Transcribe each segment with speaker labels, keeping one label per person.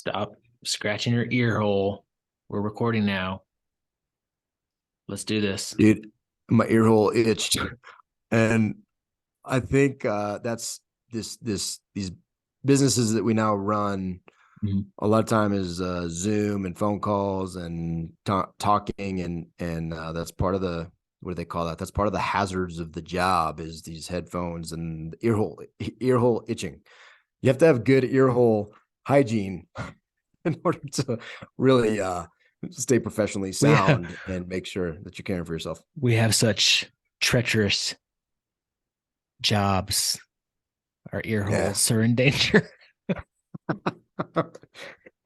Speaker 1: Stop scratching your ear hole. We're recording now. Let's do this.
Speaker 2: Dude, my ear hole itched. And I think that's these businesses that we now run
Speaker 1: Mhm.
Speaker 2: a lot of time is Zoom and phone calls and talking and that's part of the what do they call that? That's part of the hazards of the job is these headphones and ear hole itching. You have to have good ear hole hygiene in order to really stay professionally
Speaker 1: We have
Speaker 2: sound and make sure that you're caring for yourself.
Speaker 1: we have such treacherous jobs. Our ear
Speaker 2: Yeah.
Speaker 1: holes are in danger.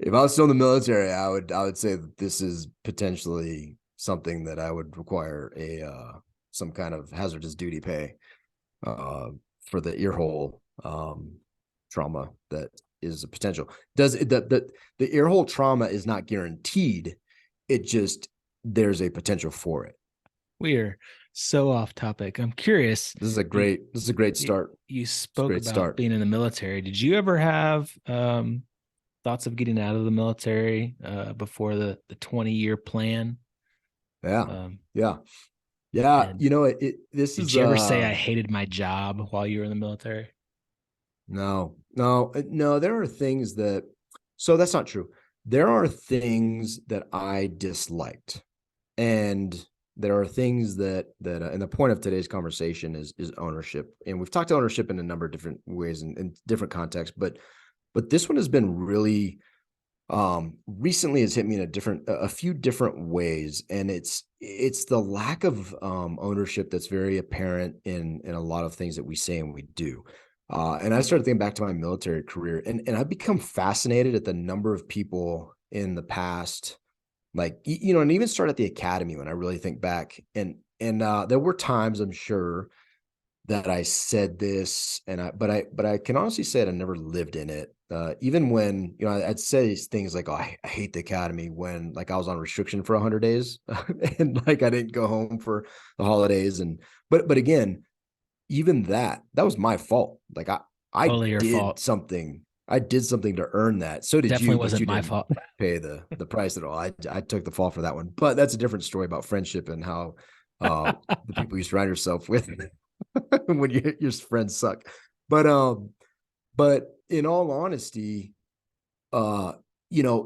Speaker 2: If I was still in the military, I would say that this is potentially something that I would require a some kind of hazardous duty pay uh, for the ear hole trauma that is a potential. Does the ear hole trauma is not guaranteed? It just there's a potential for it.
Speaker 1: We are so off topic. I'm curious. You
Speaker 2: This is a great
Speaker 1: you,
Speaker 2: start.
Speaker 1: you
Speaker 2: It's a
Speaker 1: spoke
Speaker 2: great
Speaker 1: about
Speaker 2: start.
Speaker 1: being in the military. Did you ever have thoughts of getting out of the military before the 20-year plan?
Speaker 2: Yeah.
Speaker 1: Um,
Speaker 2: Yeah. Yeah.
Speaker 1: and
Speaker 2: You know, it this
Speaker 1: did
Speaker 2: is
Speaker 1: you ever say I hated my job while you were in the military?
Speaker 2: no, there are things that, so that's not true. There are things that I disliked, and there are things and the point of today's conversation is ownership. And we've talked to ownership in a number of different ways and in different contexts, but this one has been really recently has hit me in a few different ways, and it's the lack of ownership that's very apparent in a lot of things that we say and we do. And I started thinking back to my military career, and I've become fascinated at the number of people in the past, like and even start at the academy when I really think back, and there were times I'm sure that I said this, and but I can honestly say that I never lived in it. Even when I'd say things like, "Oh, I hate the academy," when like I was on restriction for 100 days, and like I didn't go home for the holidays, and but again, even that was my fault. Like I
Speaker 1: Totally your
Speaker 2: did
Speaker 1: fault.
Speaker 2: something. I did something to earn that. So did
Speaker 1: Definitely
Speaker 2: you, but
Speaker 1: wasn't
Speaker 2: you
Speaker 1: my
Speaker 2: didn't
Speaker 1: fault.
Speaker 2: pay the price at all. I took the fall for that one. But that's a different story about friendship and how uh the people you surround yourself with when your friends suck. But in all honesty, uh,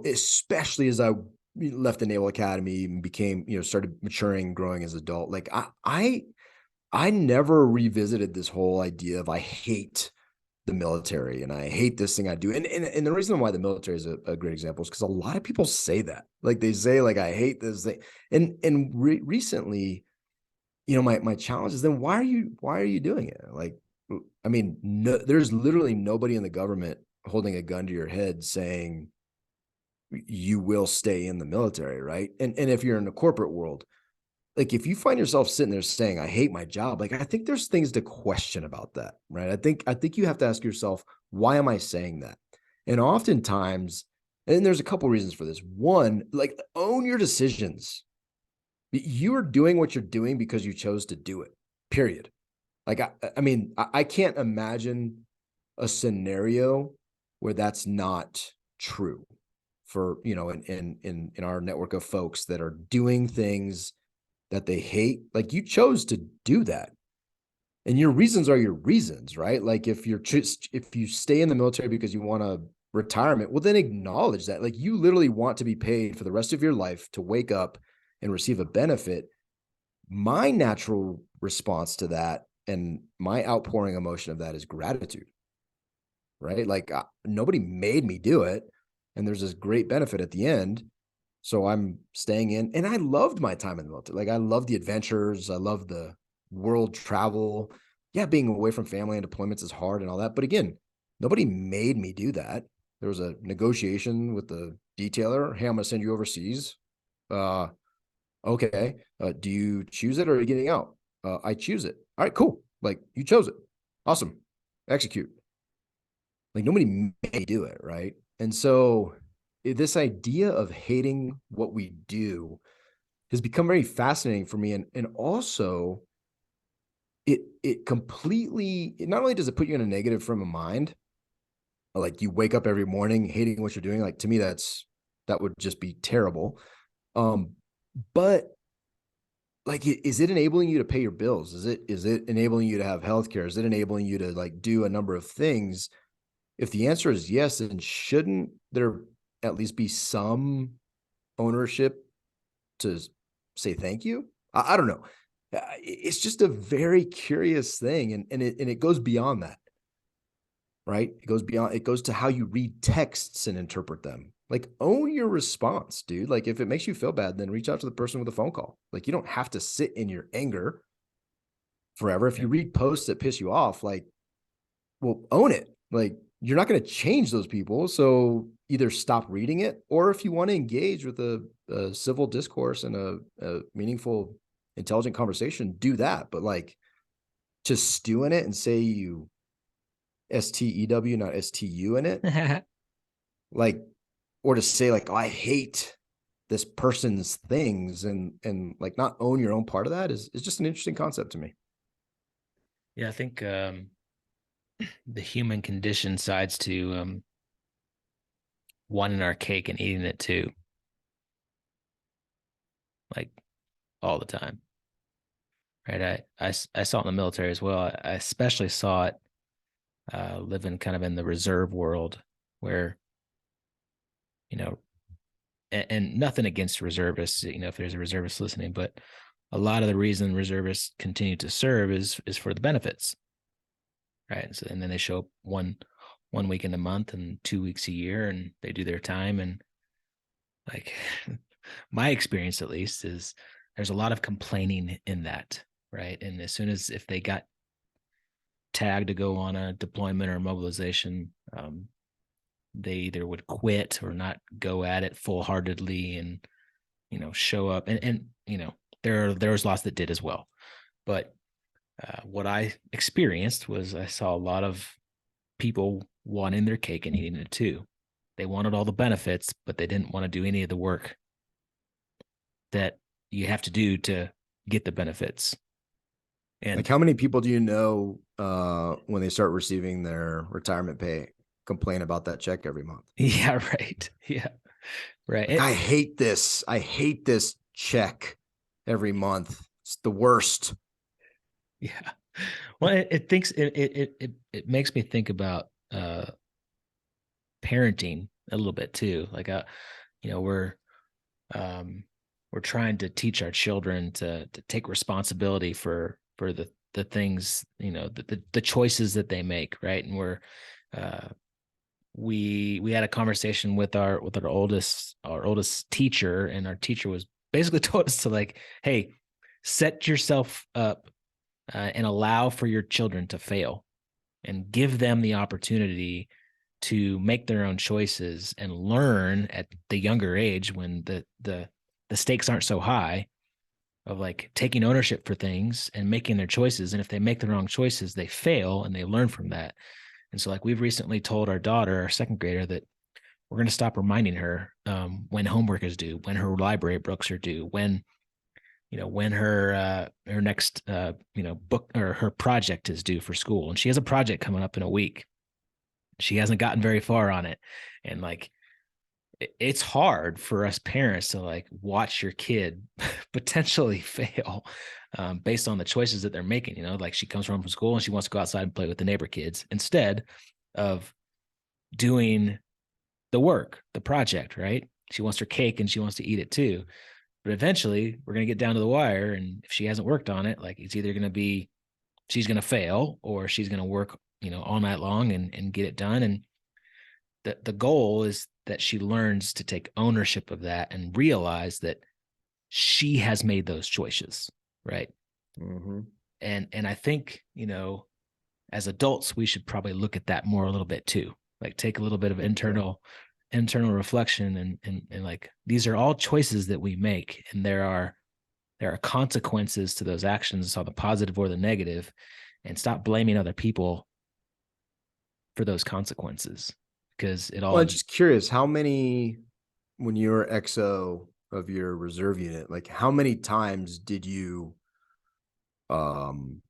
Speaker 2: especially as I left the Naval Academy and became, started maturing, growing as an adult, like I never revisited this whole idea of I hate the military and I hate this thing I do. And the reason why the military is a great example is because a lot of people say that. Like they say, like, I hate this thing. And recently, my challenge is then why are you doing it? Like, I mean, no, there's literally nobody in the government holding a gun to your head saying you will stay in the military, right? And if you're in the corporate world, like if you find yourself sitting there saying I hate my job, like I think there's things to question about that, right? I think you have to ask yourself, why am I saying that? And oftentimes, and there's a couple reasons for this. One, like own your decisions. You are doing what you're doing because you chose to do it. Period. Like I mean, I can't imagine a scenario where that's not true for in our network of folks that are doing things that they hate. Like you chose to do that, and your reasons are your reasons, right? Like if you stay in the military because you want a retirement, well then acknowledge that. Like you literally want to be paid for the rest of your life to wake up and receive a benefit. My natural response to that and my outpouring emotion of that is gratitude, right? Like nobody made me do it, and there's this great benefit at the end. So I'm staying in, and I loved my time in the military. Like I love the adventures, I love the world travel. Yeah, being away from family and deployments is hard and all that, but again, nobody made me do that. There was a negotiation with the detailer. Hey, I'm going to send you overseas. Uh, okay. Do you choose it or are you getting out? I choose it. All right, cool. Like you chose it. Awesome. Execute. Like nobody may do it, right? And so this idea of hating what we do has become very fascinating for me. And also it completely, not only does it put you in a negative frame of mind, Like you wake up every morning hating what you're doing. Like to me, that would just be terrible. Um, but like, is it enabling you to pay your bills? Is it enabling you to have healthcare? Is it enabling you to like do a number of things? If the answer is yes, then shouldn't there at least be some ownership to say thank you? I don't know. It's just a very curious thing, and it goes beyond that, right? It goes to how you read texts and interpret them. Like, own your response, dude. Like, if it makes you feel bad, then reach out to the person with a phone call. Like, you don't have to sit in your anger forever. If
Speaker 1: Yeah.
Speaker 2: you read posts that piss you off, like, well, own it. Like, you're not going to change those people. So either stop reading it, or if you want to engage with a civil discourse and a meaningful, intelligent conversation, do that. But like, to stew in it and say you STEW, not STU in it, like, or to say like, oh, I hate this person's things, and like not own your own part of that is just an interesting concept to me.
Speaker 1: Yeah, I think the human condition sides to wanting our cake and eating it too, like all the time, right? I saw it in the military as well. I especially saw it living kind of in the reserve world where, you know, and nothing against reservists, if there's a reservist listening, but a lot of the reason reservists continue to serve is for the benefits, right? And then they show up one week in a month and 2 weeks a year, and they do their time. And like my experience, at least, is there's a lot of complaining in that, right? And as soon as if they got tagged to go on a deployment or mobilization, they either would quit or not go at it full heartedly, and show up. And there was lots that did as well. But what I experienced was I saw a lot of people wanting their cake and eating it too. They wanted all the benefits, but they didn't want to do any of the work that you have to do to get the benefits.
Speaker 2: Like,
Speaker 1: And
Speaker 2: how many people do you know when they start receiving their retirement pay complain about that check every month?
Speaker 1: yeah, right. Yeah, right.
Speaker 2: Like, I hate this check every month. It's the worst.
Speaker 1: Yeah. Well, it makes me think about parenting a little bit too. Like, you know, we're um, we're trying to teach our children to take responsibility for the things, the choices that they make, right? And uh, we had a conversation with our oldest teacher, and our teacher was basically told us to, like, hey, set yourself up and allow for your children to fail, and give them the opportunity to make their own choices and learn at the younger age when the stakes aren't so high, of like taking ownership for things and making their choices. And if they make the wrong choices, they fail and they learn from that. And so, like, we've recently told our daughter, our second grader, that we're going to stop reminding her when homework is due, when her library books are due, when her next book or her project is due for school. And she has a project coming up in a week. She hasn't gotten very far on it. And like, it's hard for us parents to like watch your kid potentially fail based on the choices that they're making. Like, she comes home from school and she wants to go outside and play with the neighbor kids instead of doing the work, the project, right? She wants her cake and she wants to eat it too. But eventually we're going to get down to the wire. And if she hasn't worked on it, like, it's either going to be she's going to fail, or she's going to work, all night long and get it done. And the goal is that she learns to take ownership of that and realize that she has made those choices, right?
Speaker 2: Mm-hmm.
Speaker 1: And I think, as adults, we should probably look at that more a little bit too. Like, take a little bit of
Speaker 2: I think so.
Speaker 1: internal reflection, and like, these are all choices that we make, and there are consequences to those actions, on the positive or the negative, and stop blaming other people for those consequences, because it
Speaker 2: Well,
Speaker 1: all.
Speaker 2: I'm just curious, how many, when you were XO of your reserve unit, like how many times did you um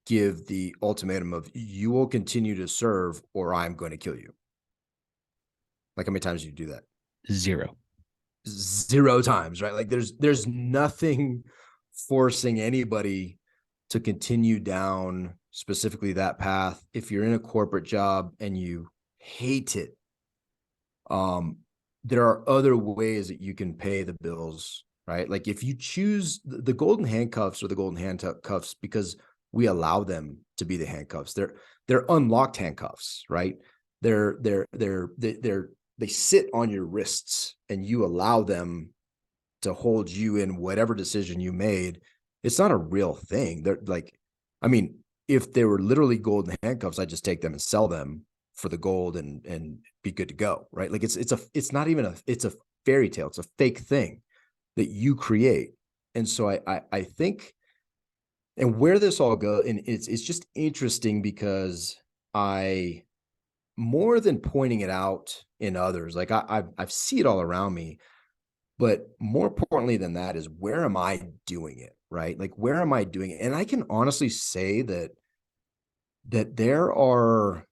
Speaker 2: give the ultimatum of you will continue to serve or I'm going to kill you. Like how many times do you do that?
Speaker 1: Zero.
Speaker 2: Zero times, right? Like there's nothing forcing anybody to continue down specifically that path. If you're in a corporate job and you hate it, um, there are other ways that you can pay the bills, right? Like if you choose the golden handcuffs or the golden handcuffs, because we allow them to be the handcuffs. They're unlocked handcuffs, right? They sit on your wrists and you allow them to hold you in whatever decision you made. It's not a real thing. They're like, I mean, if they were literally golden handcuffs, I'd just take them and sell them for the gold and be good to go, right? Like it's not even it's a fairy tale. It's a fake thing that you create. And so I think, and where this all goes, and it's just interesting because I, more than pointing it out in others, like I've see it all around me. But more importantly than that is where am I doing it, right? Like where am I doing it? And I can honestly say that there are,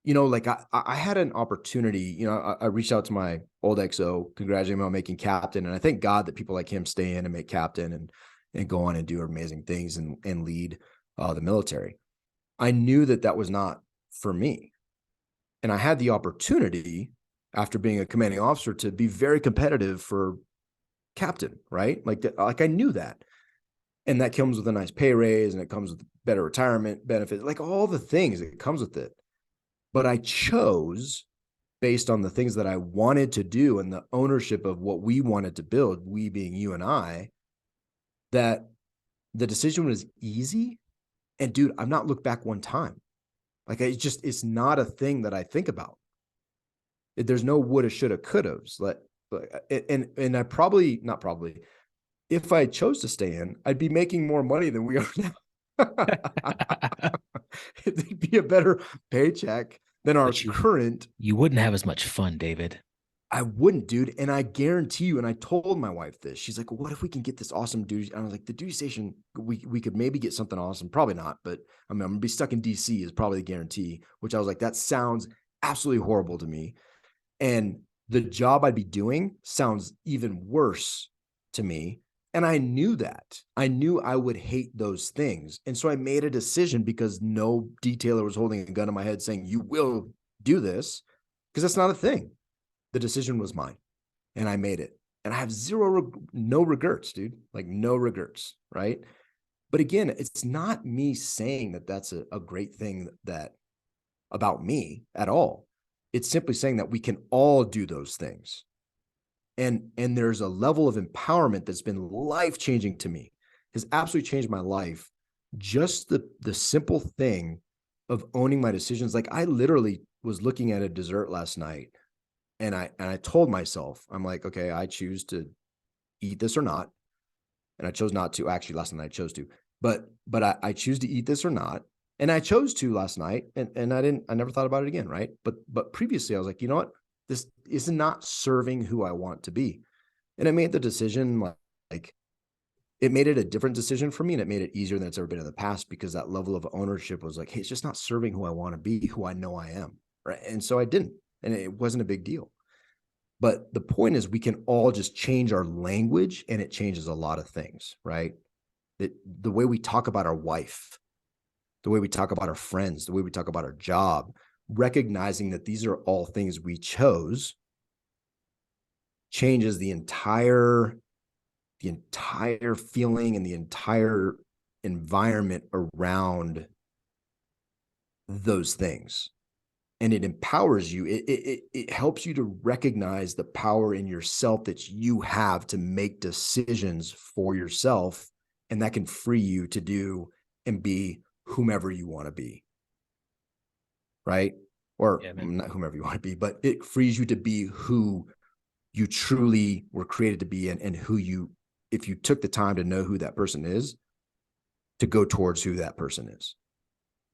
Speaker 2: like I had an opportunity, I reached out to my old XO, congratulating him on making captain. And I thank God that people like him stay in and make captain and go on and do amazing things and lead the military. I knew that that was not for me. And I had the opportunity after being a commanding officer to be very competitive for captain, right? Like I knew that. And that comes with a nice pay raise and it comes with better retirement benefits, like all the things that comes with it. But I chose based on the things that I wanted to do and the ownership of what we wanted to build, we being you and I, that the decision was easy. And dude, I've not looked back one time. Like it's not a thing that I think about. There's no woulda, shoulda, couldas. And I probably, not probably, if I chose to stay in, I'd be making more money than we are now. It'd be a better paycheck than our
Speaker 1: But
Speaker 2: current.
Speaker 1: you wouldn't have as much fun, David.
Speaker 2: I wouldn't, dude. And I guarantee you, and I told my wife this. She's like, what if we can get this awesome duty? And I was like, the duty station, we could maybe get something awesome. Probably not, but I mean, I'm gonna be stuck in DC is probably the guarantee, which I was like, that sounds absolutely horrible to me. And the job I'd be doing sounds even worse to me. And I knew that. I knew I would hate those things. And so I made a decision because no detailer was holding a gun to my head saying, you will do this, because that's not a thing. The decision was mine and I made it. And I have no regrets, dude. Like no regrets, right? But again, it's not me saying that that's a great thing that about me at all. It's simply saying that we can all do those things. And there's a level of empowerment that's been life-changing to me, has absolutely changed my life. Just the simple thing of owning my decisions. Like I literally was looking at a dessert last night and I told myself, I'm like, okay, I choose to eat this or not. And I chose not to. Actually, last night I chose to, but I choose to eat this or not. And I chose to last night, and I never thought about it again, right? But previously I was like, you know what? This is not serving who I want to be. And I made the decision like it made it a different decision for me, and it made it easier than it's ever been in the past because that level of ownership was like, hey, it's just not serving who I want to be, who I know I am. Right. And so I didn't, and it wasn't a big deal. But the point is, we can all just change our language and it changes a lot of things, right? The way we talk about our wife, the way we talk about our friends, the way we talk about our job, recognizing that these are all things we chose changes the entire feeling and the entire environment around those things. And it empowers you. It helps you to recognize the power in yourself that you have to make decisions for yourself. And that can free you to do and be whomever you want to be. Right. Or
Speaker 1: Yeah, man.
Speaker 2: not whomever you want to be, but it frees you to be who you truly were created to be and who you, if you took the time to know who that person is, to go towards who that person is.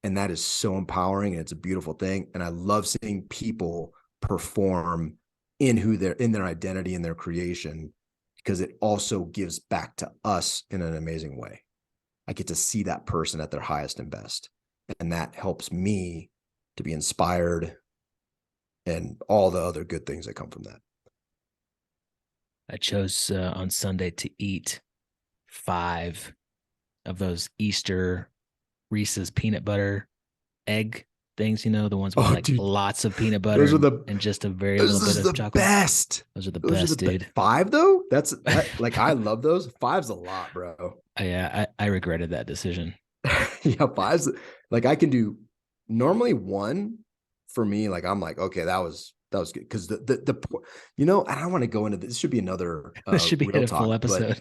Speaker 2: And that is so empowering and it's a beautiful thing. And I love seeing people perform in their identity and their creation, because it also gives back to us in an amazing way. I get to see that person at their highest and best. And that helps me to be inspired and all the other good things that come from that.
Speaker 1: I chose on Sunday to eat 5 of those Easter Reese's peanut butter egg things, the ones with
Speaker 2: Oh,
Speaker 1: like
Speaker 2: dude,
Speaker 1: lots of peanut butter
Speaker 2: those are
Speaker 1: and,
Speaker 2: the
Speaker 1: and just a very little
Speaker 2: those
Speaker 1: bit
Speaker 2: is
Speaker 1: of
Speaker 2: the
Speaker 1: chocolate.
Speaker 2: best.
Speaker 1: Those are the
Speaker 2: Those are the
Speaker 1: best, dude.
Speaker 2: five though. That like I love those. Five's a lot, bro.
Speaker 1: I regretted that decision.
Speaker 2: Yeah, five's like I can do normally one for me. Like I'm like, okay, that was good because I don't want to go into this. This should be another
Speaker 1: This should be
Speaker 2: real
Speaker 1: a full
Speaker 2: talk, but
Speaker 1: episode.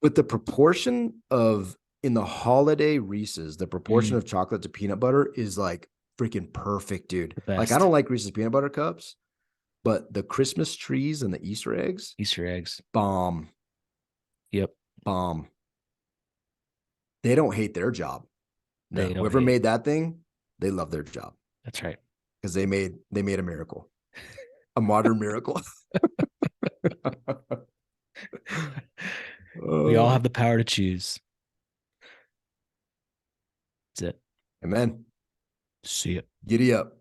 Speaker 2: with the proportion of in the holiday Reese's, the proportion
Speaker 1: Mm,
Speaker 2: of chocolate to peanut butter is like freaking perfect, dude.
Speaker 1: the
Speaker 2: Like I
Speaker 1: best
Speaker 2: don't like Reese's peanut butter cups, but the Christmas trees and the Easter eggs,
Speaker 1: Easter eggs.
Speaker 2: bomb,
Speaker 1: Yep,
Speaker 2: bomb. They don't hate their job. No,
Speaker 1: they don't
Speaker 2: whoever
Speaker 1: hate it.
Speaker 2: made that thing, they love their job
Speaker 1: That's right.
Speaker 2: because they made a miracle, a modern miracle.
Speaker 1: We all
Speaker 2: Oh,
Speaker 1: have the power to choose. That's it.
Speaker 2: amen.
Speaker 1: See ya.
Speaker 2: Giddy up.